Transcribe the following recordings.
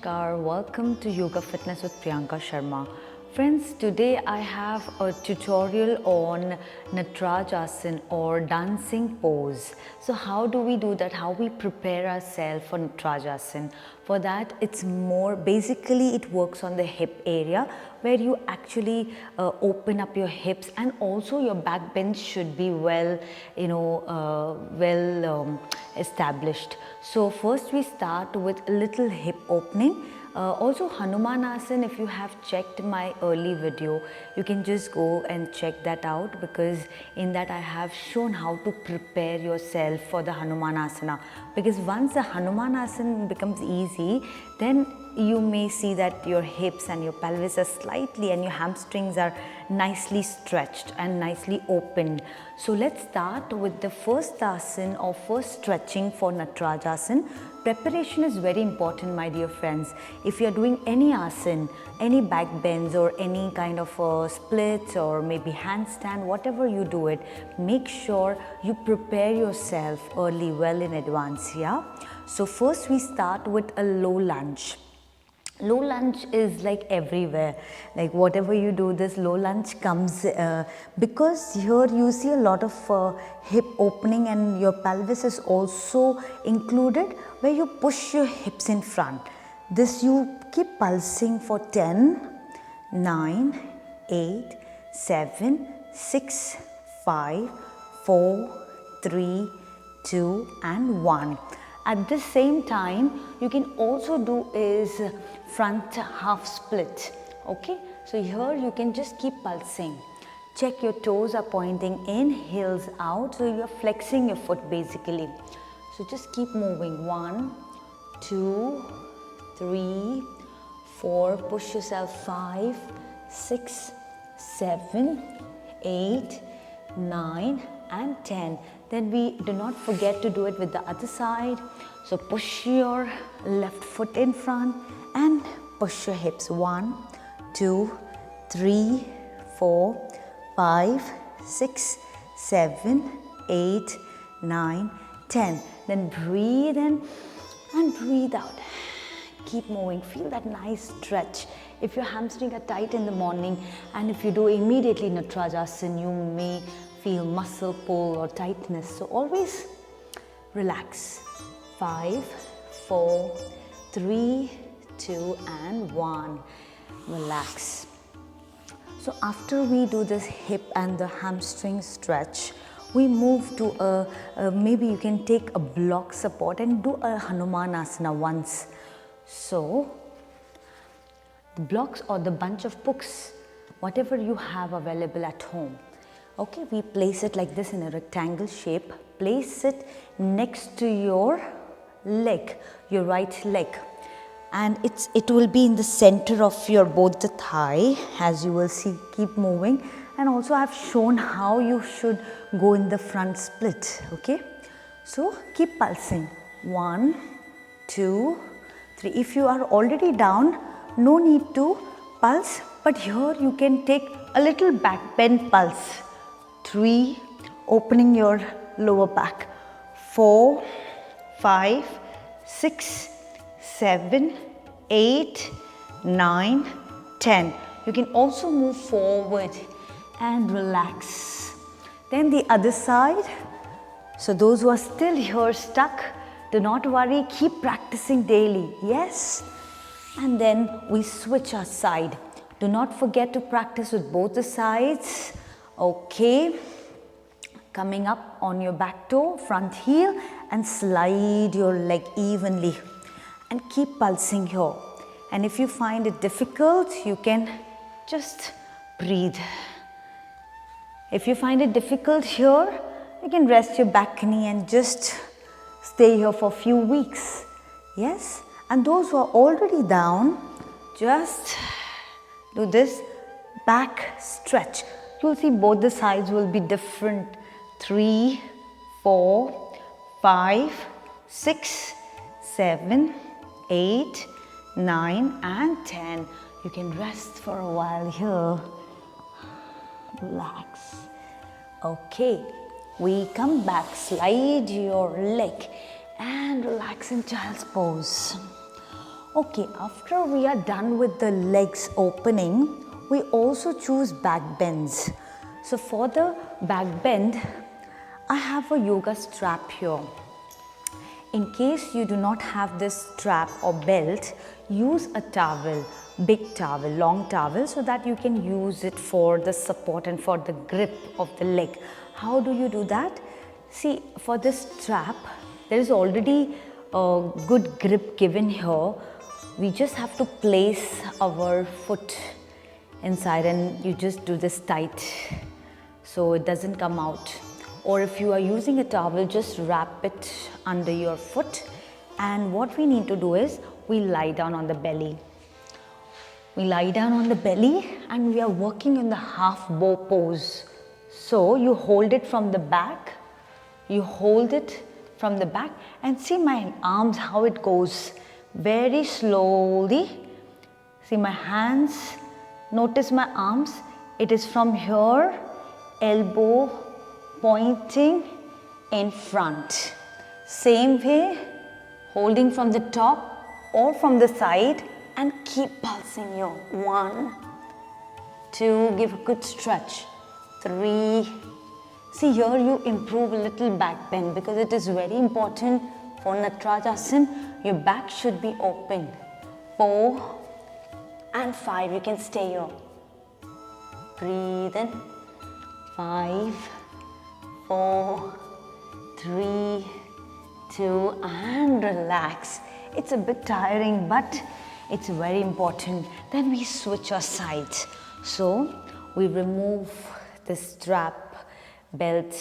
Namaskar, welcome to Yoga Fitness with Priyanka Sharma. Friends, today I have a tutorial on Natrajasana or dancing pose. So how do we do that? How we prepare ourselves for Natrajasana? For that, it's more basically it works on the hip area where you actually open up your hips, and also your back bend should be well, established. So first we start with a little hip opening. Also hanumanasana, if you have checked my early video, you can just go and check that out, because in that I have shown how to prepare yourself for the hanumanasana. Because once the hanumanasana becomes easy, then you may see that your hips and your pelvis are slightly, and your hamstrings are nicely stretched and nicely opened. So let's start with the first asana or first stretching for Natrajasana. Preparation is very important, my dear friends. If you are doing any asana, any back bends or any kind of splits or maybe handstand, whatever you do it, make sure you prepare yourself early, well in advance, yeah? So first we start with a low lunge. Low lunge is like everywhere, like whatever you do, this low lunge comes because here you see a lot of hip opening, and your pelvis is also included, where you push your hips in front. This you keep pulsing for 10, 9, 8, 7, 6, 5, 4, 3, 2 and 1. At the same time, you can also do is front half split. Okay, so here you can just keep pulsing. Check your toes are pointing in, heels out, so you're flexing your foot basically. So just keep moving. 1, 2, 3, 4, push yourself. 5, 6, 7, 8, 9 and 10. Then we do not forget to do it with the other side. So push your left foot in front and push your hips. 1, 2, 3, 4, 5, 6, 7, 8, 9, 10. Then breathe in and breathe out. Keep moving. Feel that nice stretch. If your hamstrings are tight in the morning, and if you do immediately Natrajasana, you may feel muscle pull or tightness. So always relax. 5, 4, 3, 2 and 1. Relax. So after we do this hip and the hamstring stretch, we move to maybe you can take a block support and do a hanumanasana once. So the blocks or the bunch of books, whatever you have available at home. Okay, we place it like this in a rectangle shape. Place it next to your leg, your right leg, and it will be in the center of your both the thigh, as you will see. Keep moving. And also I have shown how you should go in the front split. Okay, so keep pulsing. 1, 2, 3. If you are already down, no need to pulse, but here you can take a little back bend pulse. 3, opening your lower back. 4, 5, 6, 7, 8, 9, 10. You can also move forward and relax. Then the other side. So those who are still here stuck, do not worry, keep practicing daily. Yes. And then we switch our side. Do not forget to practice with both the sides. Okay. Coming up on your back toe, front heel, and slide your leg evenly. And keep pulsing here. And if you find it difficult, you can just breathe. If you find it difficult here, you can rest your back knee and just stay here for a few weeks. Yes? And those who are already down, just do this back stretch. You'll see both the sides will be different. 3, 4, 5, 6, 7, 8, 9 and 10. You can rest for a while here. Relax. Okay, we come back. Slide your leg and relax in child's pose. Okay, after we are done with the legs opening, we also choose back bends. So for the back bend, I have a yoga strap here. In case you do not have this strap or belt, use a towel, big towel, long towel, so that you can use it for the support and for the grip of the leg. How do you do that? See, for this strap, there is already a good grip given here. We just have to place our foot inside and you just do this tight so it doesn't come out. Or if you are using a towel, just wrap it under your foot. And what we need to do is we lie down on the belly. We lie down on the belly and we are working in the half bow pose. So you hold it from the back, you hold it from the back and see my arms how it goes. Very slowly. See my hands, notice my arms. It is from here, elbow pointing in front. Same way, holding from the top or from the side and keep pulsing here. 1, 2, give a good stretch. 3. See here you improve a little back bend because it is very important for Natrajasana. Your back should be open. 4 and 5. You can stay here. Breathe in. 5, 4, 3, 2 and relax. It's a bit tiring but it's very important. Then we switch our sides. So we remove the strap belt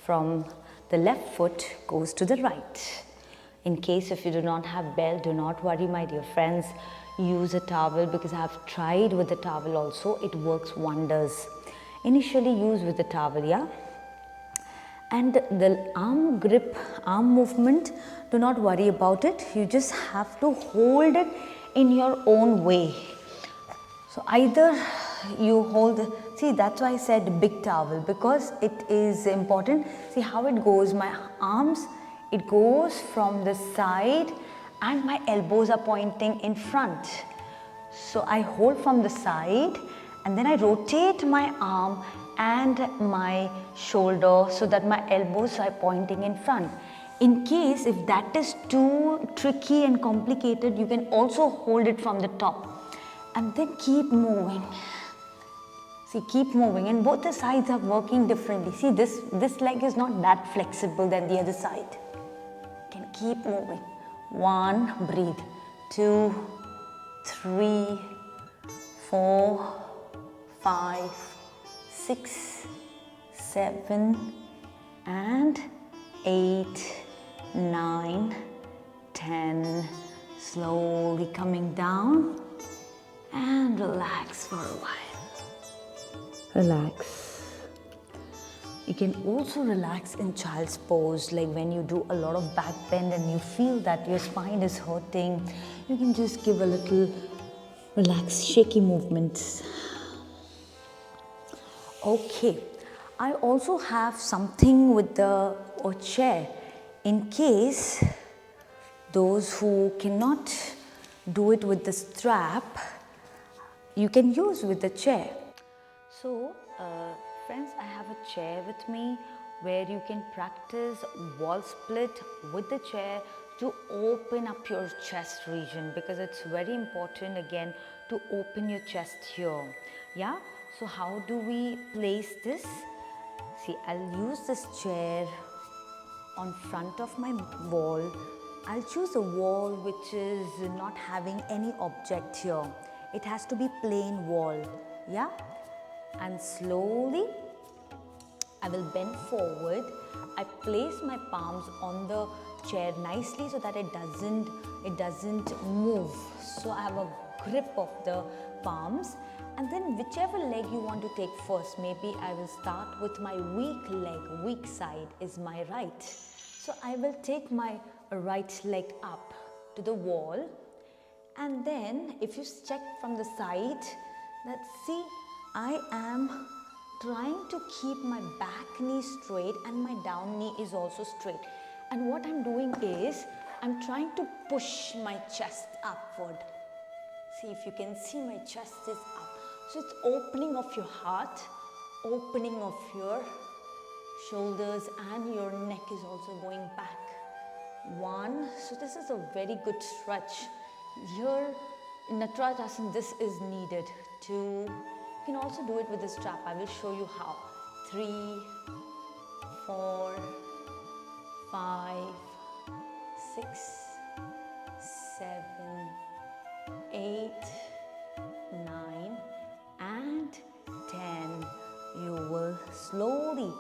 from the left foot, goes to the right. In case if you do not have belt, do not worry my dear friends. Use a towel because I have tried with the towel also. It works wonders. Initially use with the towel, yeah. And the arm grip, arm movement, do not worry about it. You just have to hold it in your own way. So either you hold, see that's why I said big towel because it is important. See how it goes, my arms, it goes from the side and my elbows are pointing in front. So I hold from the side and then I rotate my arm and my shoulder so that my elbows are pointing in front. In case if that is too tricky and complicated, you can also hold it from the top and then keep moving. See, keep moving and both the sides are working differently. See, this leg is not that flexible than the other side. You can keep moving. 1, breathe. 2, 3, 4, 5, 6, 7 and 8, 9, 10. Slowly coming down and relax for a while. Relax. You can also relax in child's pose, like when you do a lot of back bend and you feel that your spine is hurting, you can just give a little relaxed shaky movements. Okay, I also have something with the chair in case those who cannot do it with the strap, you can use with the chair. So friends, I have a chair with me where you can practice wall split with the chair to open up your chest region because it's very important again to open your chest here. Yeah, so how do we place this? See, I'll use this chair on front of my wall. I'll choose a wall which is not having any object here. It has to be plain wall. Yeah, and slowly I will bend forward. I place my palms on the chair nicely so that it doesn't move. So I have a grip of the palms, and then whichever leg you want to take first. Maybe I will start with my weak leg. Weak side is my right. So I will take my right leg up to the wall, and then if you check from the side, that see I am trying to keep my back knee straight and my down knee is also straight. And what I'm doing is I'm trying to push my chest upward. See if you can see my chest is up. So it's opening of your heart, opening of your shoulders, and your neck is also going back. 1. So this is a very good stretch. Here in Natrajasana this is needed. 2. You can also do it with the strap. I will show you how. 3, 4, 5, 6, 7, 8, 9 and 10. You will slowly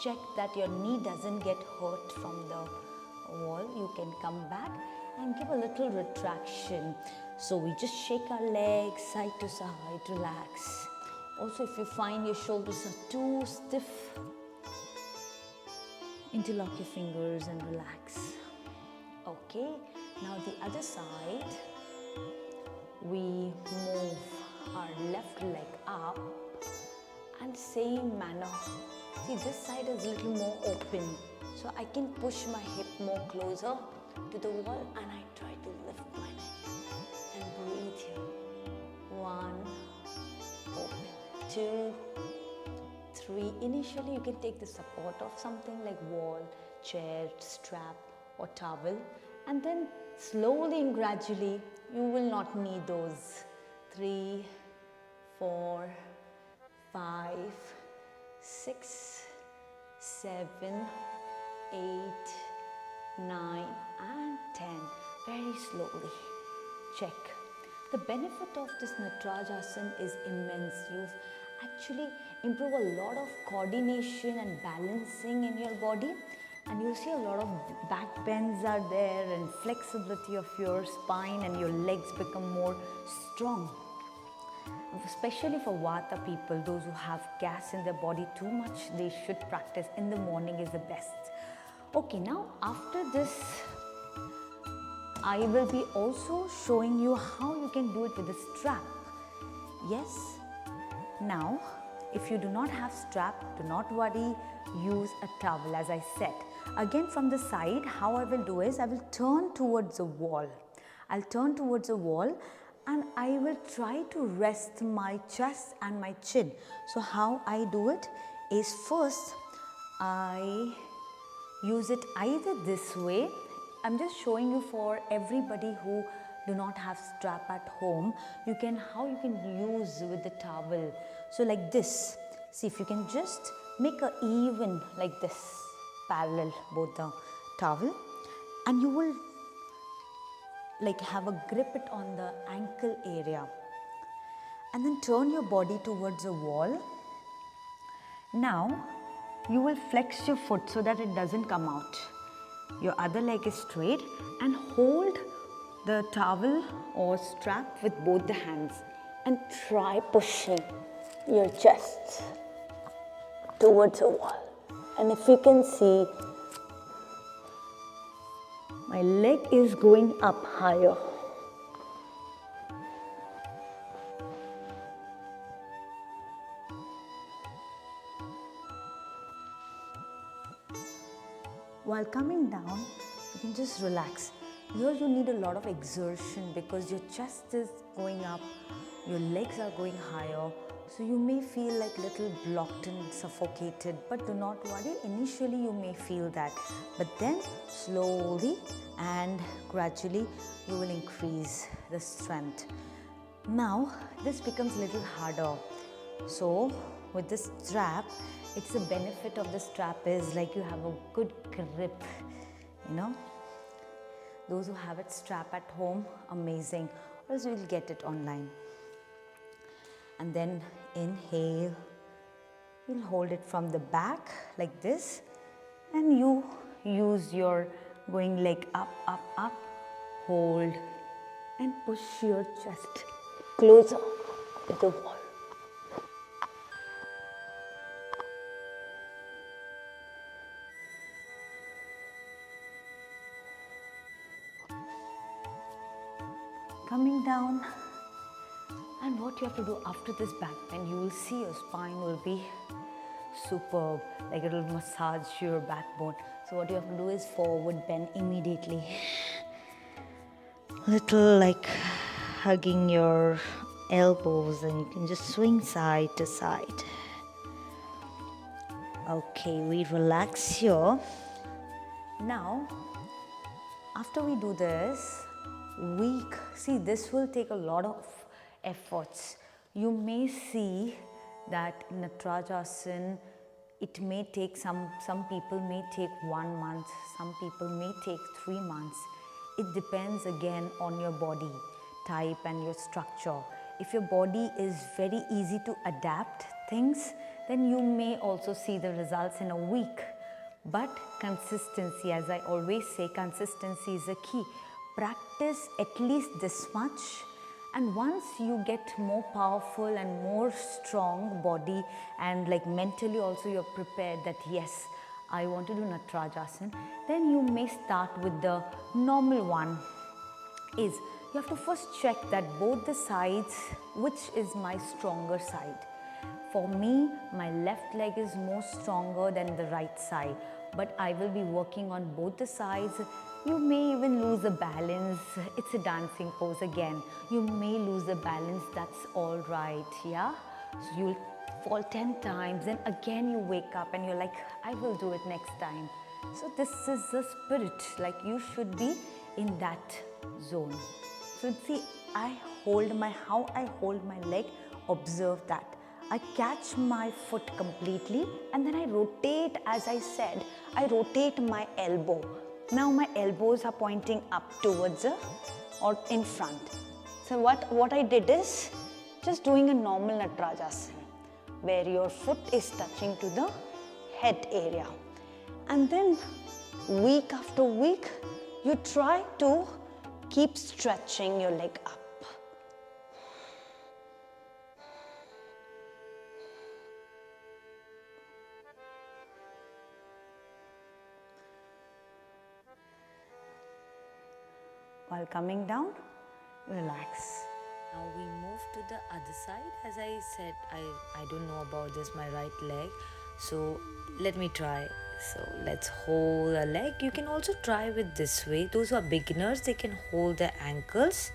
check that your knee doesn't get hurt from the wall. You can come back and give a little retraction. So we just shake our legs side to side, relax. Also, if you find your shoulders are too stiff, interlock your fingers and relax. Okay, now the other side, we move our left leg up and same manner. See, this side is a little more open, so I can push my hip more closer to the wall and I try to lift my neck and breathe here. 1, open. 2, 3. Initially you can take the support of something like wall, chair, strap or towel, and then slowly and gradually you will not need those. 3, 4, 5, 6, 7, 8, 9 and 10. Very slowly. Check. The benefit of this Natrajasana is immense. You've actually improved a lot of coordination and balancing in your body, and you see a lot of back bends are there and flexibility of your spine, and your legs become more strong. Especially for Vata people, those who have gas in their body too much, they should practice in the morning is the best. Okay, now after this, I will be also showing you how you can do it with a strap. Yes. Now, if you do not have strap, do not worry, use a towel as I said. Again from the side, how I will do is, I will turn towards the wall. I'll turn towards the wall and I will try to rest my chest and my chin. So how I do it is, first I use it either this way. I'm just showing you for everybody who do not have strap at home, how you can use with the towel. So like this, see if you can just make a even like this, parallel both the towel, and you will like have a grip it on the ankle area, and then turn your body towards the wall. Now you will flex your foot so that it doesn't come out. Your other leg is straight and hold the towel or strap with both the hands and try pushing your chest towards the wall. And if you can see, my leg is going up higher. While coming down, you can just relax. Here you need a lot of exertion because your chest is going up, your legs are going higher. So you may feel like little blocked and suffocated, but do not worry. Initially you may feel that, but then slowly and gradually you will increase the strength. Now this becomes a little harder. So with this strap, it's the benefit of the strap is like you have a good grip, you know. Those who have it strap at home, amazing, or else you will get it online. And then inhale, you'll hold it from the back like this, and you use your going leg up, up, up, hold and push your chest closer to the wall. Coming down, and what you have to do after this back bend, you will see your spine will be superb, like it will massage your backbone. So what you have to do is forward bend immediately. little like hugging your elbows, and you can just swing side to side. Okay, we relax here. Now, after we do this, see, this will take a lot of efforts. You may see that Natrajasana, it may take some people may take 1 month, some people may take 3 months. It depends again on your body type and your structure. If your body is very easy to adapt things, then you may also see the results in a week. But consistency, as I always say, consistency is a key. Practice at least this much, and once you get more powerful and more strong body, and like mentally also you're prepared that yes, I want to do Natrajasana, then you may start with the normal one. Is you have to first check that both the sides, which is my stronger side. For me, my left leg is more stronger than the right side, but I will be working on both the sides. You may even lose the balance. It's a dancing pose again. You may lose the balance, that's all right, yeah? So you'll fall 10 times and again you wake up and you're like, I will do it next time. So this is the spirit, like you should be in that zone. So see, how I hold my leg, observe that. I catch my foot completely and then I rotate, as I said, I rotate my elbow. Now my elbows are pointing up towards or in front. So what I did is just doing a normal Natrajasana where your foot is touching to the head area. And then week after week, you try to keep stretching your leg up. While coming down, relax. Now we move to the other side. As I said, I don't know about this, my right leg. So let me try. So let's hold a leg. You can also try with this way. Those who are beginners, they can hold their ankles.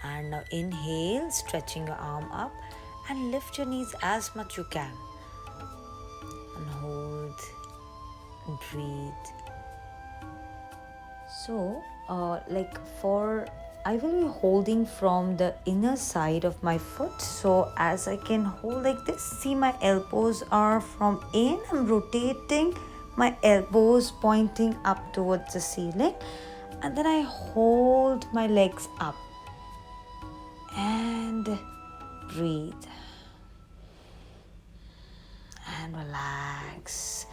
And now inhale, stretching your arm up and lift your knees as much you can. And hold and breathe. So I will be holding from the inner side of my foot. So as I can hold like this, see my elbows are from in, I'm rotating, my elbows pointing up towards the ceiling, and then I hold my legs up and breathe and relax.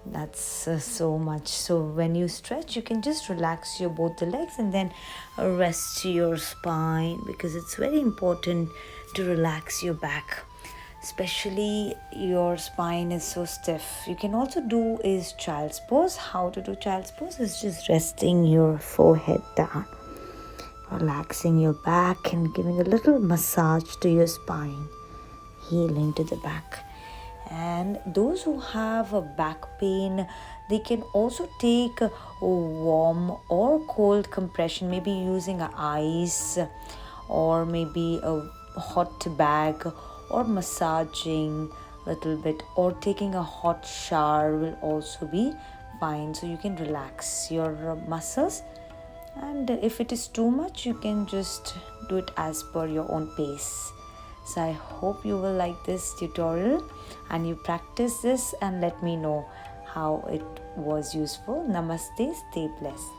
That's so much. So when you stretch, you can just relax your both the legs and then rest your spine, because it's very important to relax your back, especially your spine is so stiff. You can also do is child's pose. How to do child's pose is just resting your forehead down, relaxing your back and giving a little massage to your spine, healing to the back. And those who have a back pain, they can also take a warm or cold compression, maybe using ice or maybe a hot bag, or massaging a little bit, or taking a hot shower will also be fine. So you can relax your muscles, and if it is too much, you can just do it as per your own pace. So I hope you will like this tutorial and you practice this and let me know how it was useful. Namaste, stay blessed.